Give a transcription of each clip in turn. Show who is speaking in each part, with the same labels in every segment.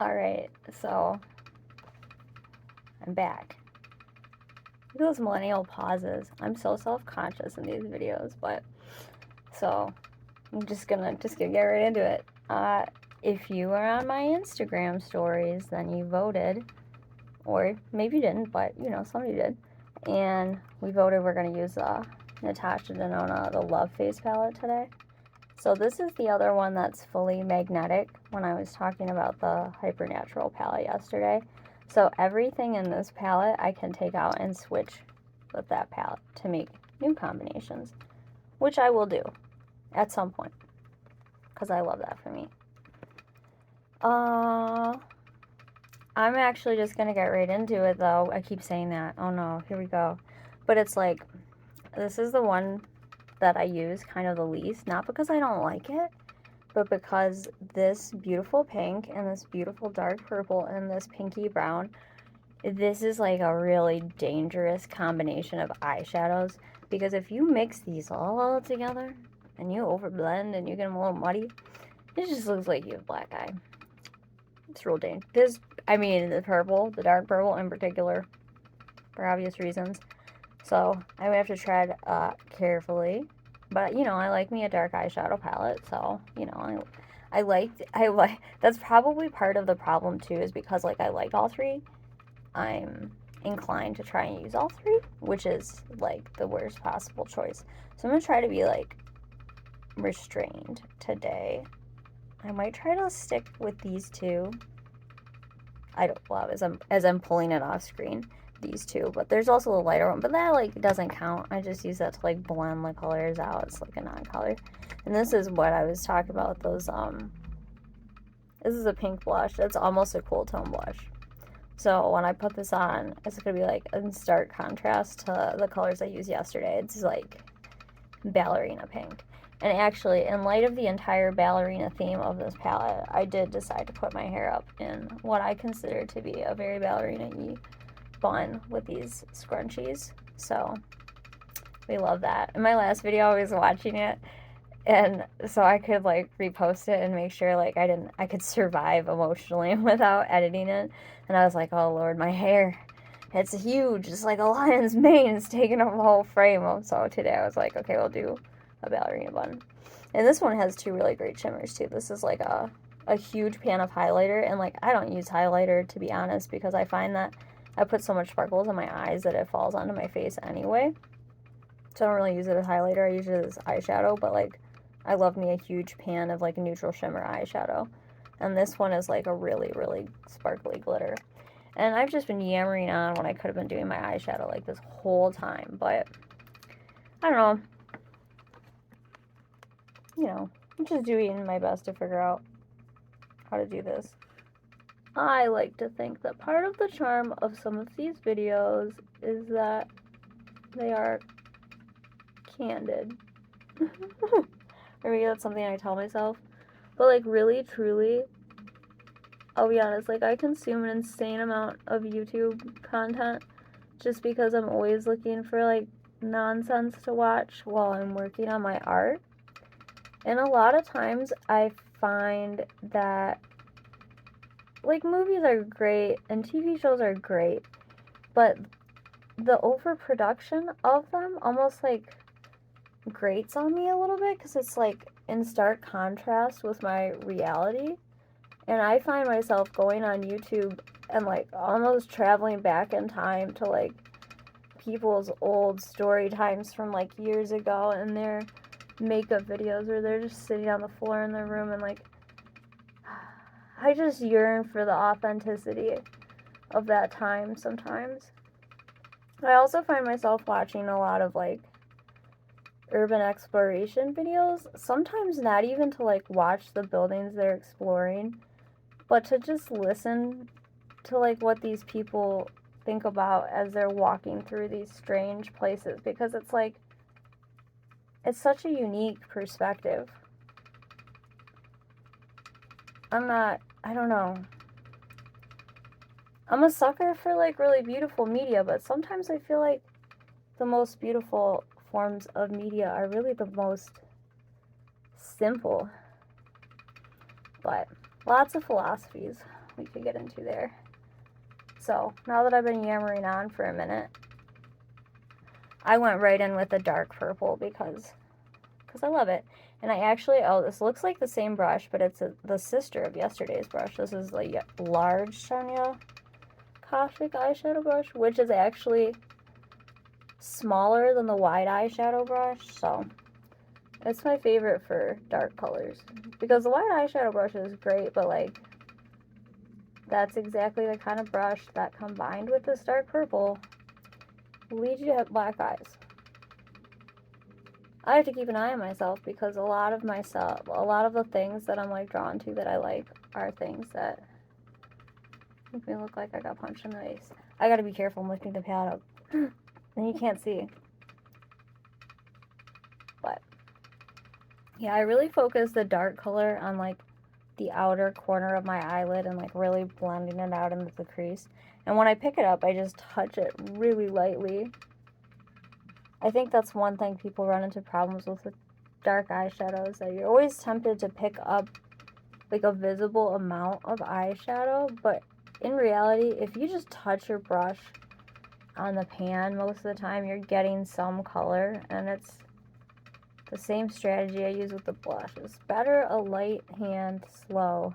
Speaker 1: Alright, so I'm back. Look at those millennial pauses. I'm so self-conscious in these videos, but so I'm just gonna get right into it. If you were on my Instagram stories, then you voted, or maybe you didn't, but you know, somebody did, and we voted we're gonna use Natasha Denona, the Love Face palette today. So this is the other one that's fully magnetic when I was talking about the Hypernatural palette yesterday. So everything in this palette I can take out and switch with that palette to make new combinations, which I will do at some point because I love that for me. I'm actually just going to get right into it though. I keep saying that. Oh no, here we go. But it's like, this is the one that I use kind of the least, not because I don't like it, but because this beautiful pink and this beautiful dark purple and this pinky brown, this is like a really dangerous combination of eyeshadows, because if you mix these all together and you overblend and you get them a little muddy, it just looks like you have black eye. It's real dangerous. The purple, the dark purple in particular, for obvious reasons. So I would have to tread carefully. But, you know, I like me a dark eyeshadow palette, so, you know, I like, that's probably part of the problem, too, is because, like, I like all three, I'm inclined to try and use all three, which is, like, the worst possible choice. So I'm going to try to be, like, restrained today. I might try to stick with these two. I don't love as I'm pulling it off screen, these two, but there's also a lighter one, but that like doesn't count. I just use that to like blend the colors out. It's like a non-color. And this is what I was talking about, those this is a pink blush. It's almost a cool tone blush. So when I put this on, it's gonna be like in stark contrast to the colors I used yesterday. It's like ballerina pink. And actually, in light of the entire ballerina theme of this palette, I did decide to put my hair up in what I consider to be a very ballerina-y bun with these scrunchies. So we love that. In my last video, I was watching it, and so I could like repost it and make sure like I could survive emotionally without editing it. And I was like, oh Lord, my hair, it's huge. It's like a lion's mane. It's taking up the whole frame. So today I was like, okay, we'll do a ballerina bun. And this one has two really great shimmers too. This is like a huge pan of highlighter, and like I don't use highlighter, to be honest, because I find that I put so much sparkles in my eyes that it falls onto my face anyway. So I don't really use it as highlighter. I use it as eyeshadow, but like I love me a huge pan of like neutral shimmer eyeshadow. And this one is like a really, really sparkly glitter. And I've just been yammering on when I could have been doing my eyeshadow like this whole time, but I don't know. You know, I'm just doing my best to figure out how to do this. I like to think that part of the charm of some of these videos is that they are candid. Or maybe that's something I tell myself. But like really, truly, I'll be honest, like I consume an insane amount of YouTube content just because I'm always looking for like nonsense to watch while I'm working on my art. And a lot of times I find that like movies are great and TV shows are great, but the overproduction of them almost like grates on me a little bit because it's like in stark contrast with my reality. And I find myself going on YouTube and like almost traveling back in time to like people's old story times from like years ago and their makeup videos where they're just sitting on the floor in their room, and like I just yearn for the authenticity of that time sometimes. I also find myself watching a lot of like urban exploration videos, sometimes not even to like watch the buildings they're exploring, but to just listen to like what these people think about as they're walking through these strange places, because it's like it's such a unique perspective. I don't know. I'm a sucker for like really beautiful media, but sometimes I feel like the most beautiful forms of media are really the most simple. But Lots of philosophies we could get into there. So, now that I've been yammering on for a minute, I went right in with the dark purple because I love it. And I actually, oh, this looks like the same brush, but it's the sister of yesterday's brush. This is the large Shania Caustic eyeshadow brush, which is actually smaller than the wide eyeshadow brush. So, it's my favorite for dark colors. Because the wide eyeshadow brush is great, but like, that's exactly the kind of brush that combined with this dark purple will lead you to have black eyes. I have to keep an eye on myself because a lot of the things that I'm like drawn to that I like are things that make me look like I got punched in the face. I gotta be careful, I'm lifting the palette up. Then you can't see. But yeah, I really focus the dark color on like the outer corner of my eyelid and like really blending it out into the crease. And when I pick it up, I just touch it really lightly. I think that's one thing people run into problems with dark eyeshadows, that you're always tempted to pick up like a visible amount of eyeshadow, but in reality, if you just touch your brush on the pan most of the time, you're getting some color, and it's the same strategy I use with the blush. It's better a light hand slow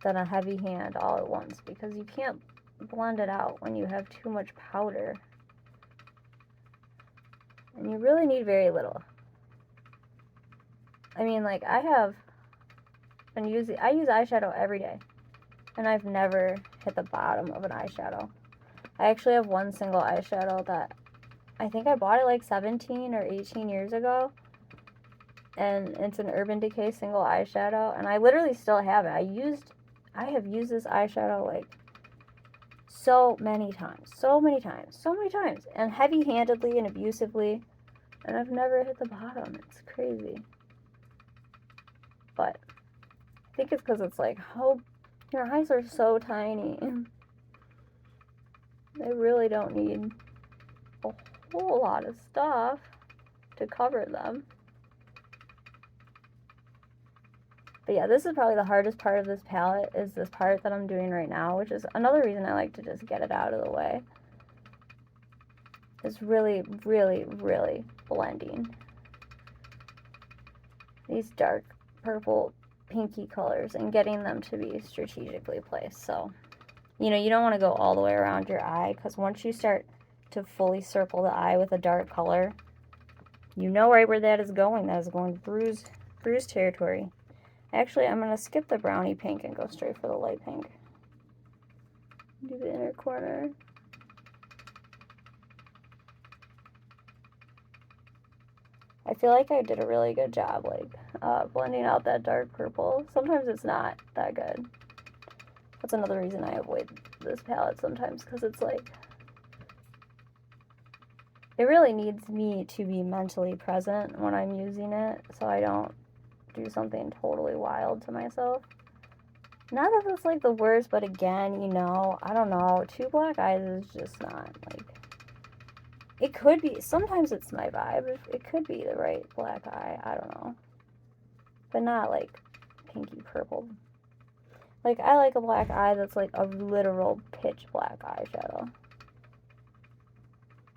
Speaker 1: than a heavy hand all at once, because you can't blend it out when you have too much powder. And you really need very little. I mean, like, I use eyeshadow every day, and I've never hit the bottom of an eyeshadow. I actually have one single eyeshadow that I think I bought it like 17 or 18 years ago, and it's an Urban Decay single eyeshadow, and I literally still have it. I have used this eyeshadow like so many times, and heavy-handedly and abusively, and I've never hit the bottom. It's crazy. But I think it's because it's like, oh, your eyes are so tiny. They really don't need a whole lot of stuff to cover them. But yeah, this is probably the hardest part of this palette, is this part that I'm doing right now, which is another reason I like to just get it out of the way. It's really, really, really blending these dark purple, pinky colors and getting them to be strategically placed. So, you know, you don't want to go all the way around your eye, because once you start to fully circle the eye with a dark color, you know right where that is going. That is going to bruise territory. Actually, I'm going to skip the brownie pink and go straight for the light pink. Do the inner corner. I feel like I did a really good job, like, blending out that dark purple. Sometimes it's not that good. That's another reason I avoid this palette sometimes, because it's like, it really needs me to be mentally present when I'm using it, so I don't do something totally wild to myself. Not that that's like the worst, but again, you know, I don't know, 2 black eyes is just not like, it could be, sometimes it's my vibe, it could be the right black eye, I don't know, but not like pinky purple. Like, I like a black eye that's like a literal pitch black eyeshadow,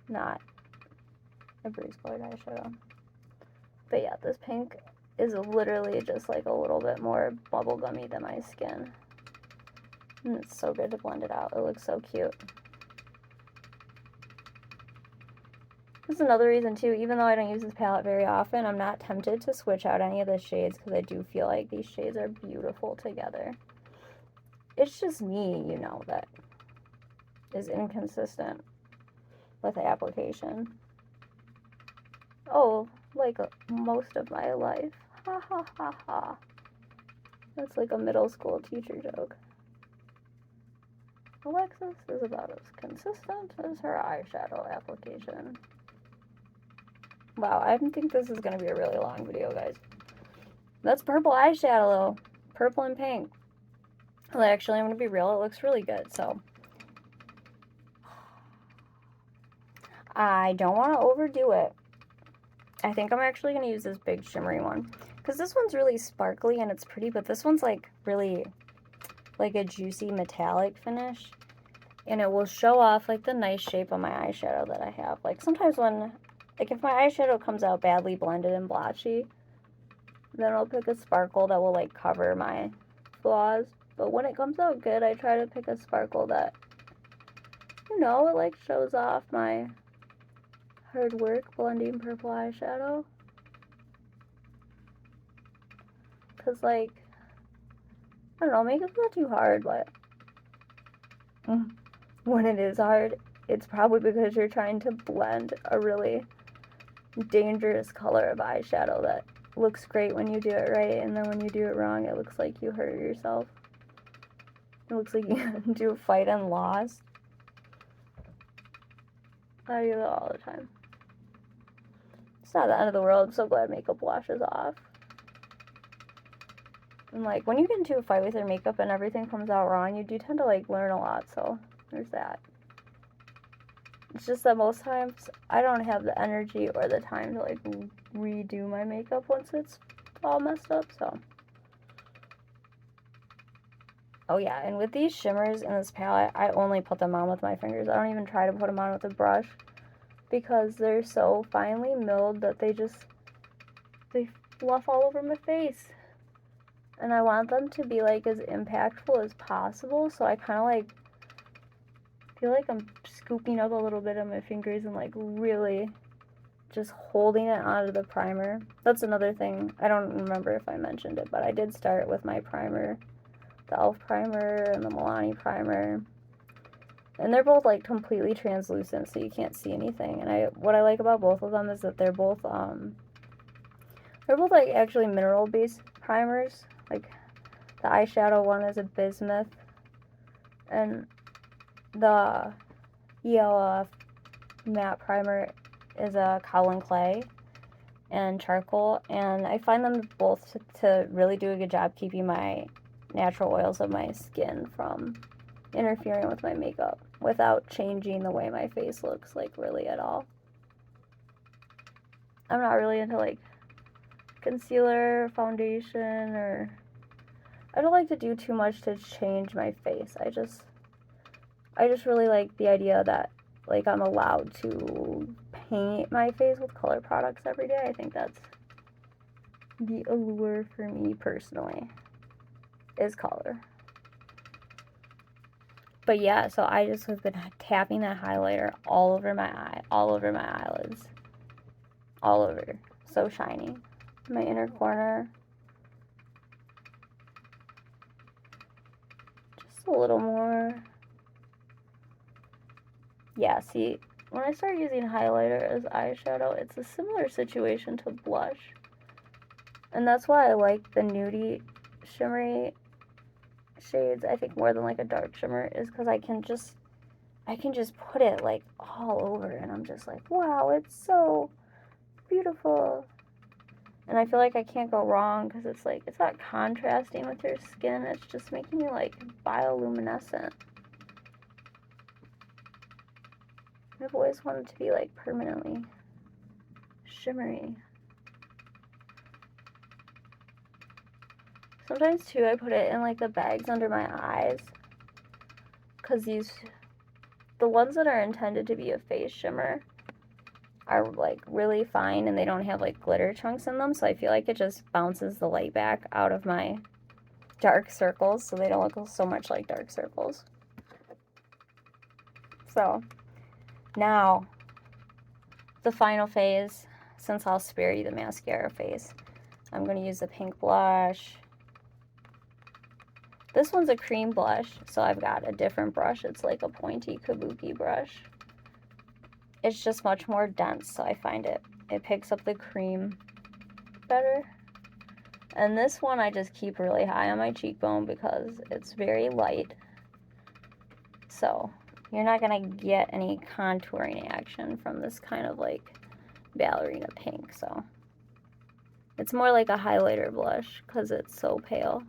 Speaker 1: not a breeze colored eyeshadow. But yeah, this pink is literally just like a little bit more bubblegummy than my skin. And it's so good to blend it out. It looks so cute. This is another reason too, even though I don't use this palette very often, I'm not tempted to switch out any of the shades, because I do feel like these shades are beautiful together. It's just me, you know, that is inconsistent with the application. Oh, like most of my life. Ha ha ha ha. That's like a middle school teacher joke. Alexis is about as consistent as her eyeshadow application. Wow, I think this is going to be a really long video, guys. That's purple eyeshadow, though. Purple and pink. Well, actually, I'm going to be real. It looks really good, so. I don't want to overdo it. I think I'm actually going to use this big shimmery one, Because this one's really sparkly and it's pretty, but this one's like really like a juicy metallic finish. And it will show off like the nice shape of my eyeshadow that I have. Like sometimes when, like if my eyeshadow comes out badly blended and blotchy, then I'll pick a sparkle that will like cover my flaws. But when it comes out good, I try to pick a sparkle that, you know, it like shows off my hard work blending purple eyeshadow. Cause like, I don't know, makeup's not too hard, but when it is hard, it's probably because you're trying to blend a really dangerous color of eyeshadow that looks great when you do it right, and then when you do it wrong, it looks like you hurt yourself. It looks like you do a fight and lost. I do that all the time. It's not the end of the world. I'm so glad makeup washes off. And like, when you get into a fight with your makeup and everything comes out wrong, you do tend to like learn a lot, so there's that. It's just that most times I don't have the energy or the time to like redo my makeup once it's all messed up, so. Oh yeah, and with these shimmers in this palette, I only put them on with my fingers. I don't even try to put them on with a brush because they're so finely milled that they fluff all over my face. And I want them to be like as impactful as possible, so I kind of like feel like I'm scooping up a little bit of my fingers and like really just holding it onto the primer. That's another thing. I don't remember if I mentioned it, but I did start with my primer, the e.l.f. primer and the Milani primer. And they're both like completely translucent, so you can't see anything. And what I like about both of them is that they're both like actually mineral-based primers. Like the eyeshadow one is a bismuth, and the ELF matte primer is a kaolin clay and charcoal, and I find them both to really do a good job keeping my natural oils of my skin from interfering with my makeup without changing the way my face looks, like, really at all. I'm not really into like concealer, foundation, or I don't like to do too much to change my face. I just really like the idea that like I'm allowed to paint my face with color products every day. I think that's the allure for me personally, is color. But yeah, so I just have been tapping that highlighter all over my eye, all over my eyelids, all over. So shiny. My inner corner. Just a little more. Yeah, see, when I start using highlighter as eyeshadow, it's a similar situation to blush. And that's why I like the nudie shimmery shades, I think, more than like a dark shimmer, is because I can just put it like all over, and I'm just like, wow, it's so beautiful. And I feel like I can't go wrong because it's like, it's not contrasting with your skin, it's just making you like bioluminescent. I've always wanted to be like permanently shimmery. Sometimes too I put it in like the bags under my eyes, because the ones that are intended to be a face shimmer are like really fine and they don't have like glitter chunks in them, so I feel like it just bounces the light back out of my dark circles so they don't look so much like dark circles. So now the final phase, since I'll spare you the mascara phase, I'm going to use the pink blush. This one's a cream blush, so I've got a different brush. It's like a pointy kabuki brush. It's just much more dense, so I find it picks up the cream better. And this one I just keep really high on my cheekbone because it's very light. So you're not going to get any contouring action from this kind of like ballerina pink. So it's more like a highlighter blush because it's so pale.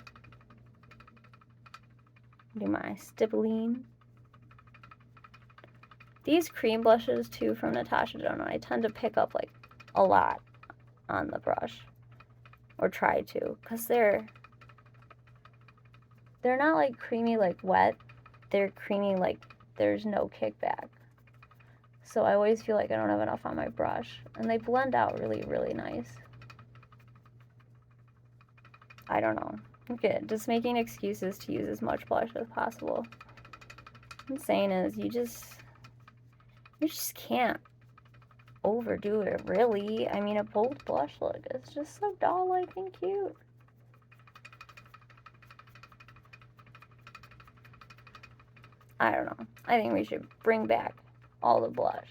Speaker 1: Do my stippling. These cream blushes too from Natasha Denona, I tend to pick up like a lot on the brush. or try to, because they're not like creamy like wet, they're creamy like there's no kickback. So I always feel like I don't have enough on my brush, and they blend out really, really nice. I don't know. Okay, just making excuses to use as much blush as possible. What I'm saying is you just can't overdo it, really. I mean, a bold blush look is just so doll-like and cute. I don't know. I think we should bring back all the blush.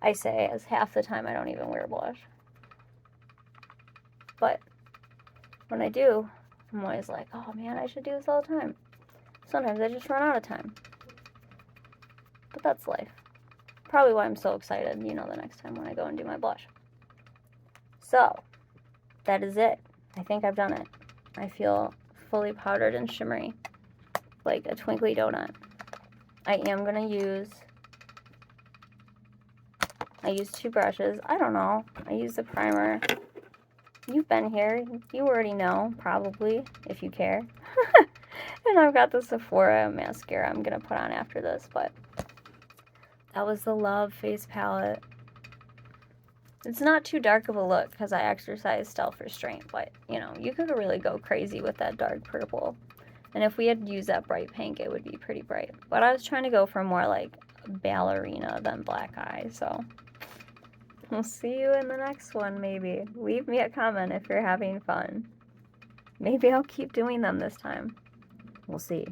Speaker 1: I say as half the time I don't even wear blush. But when I do, I'm always like, oh man, I should do this all the time. Sometimes I just run out of time. But that's life. Probably why I'm so excited, the next time when I go and do my blush. So, that is it. I think I've done it. I feel fully powdered and shimmery, like a twinkly donut. I am going to use, I use 2 brushes. I don't know. I use the primer. You've been here. You already know, probably, if you care. And I've got the Sephora mascara I'm going to put on after this, but that was the Love face palette. It's not too dark of a look because I exercise self-restraint, but, you could really go crazy with that dark purple. And if we had used that bright pink, it would be pretty bright. But I was trying to go for more like ballerina than black eye, so we'll see you in the next one, maybe. Leave me a comment if you're having fun. Maybe I'll keep doing them this time. We'll see.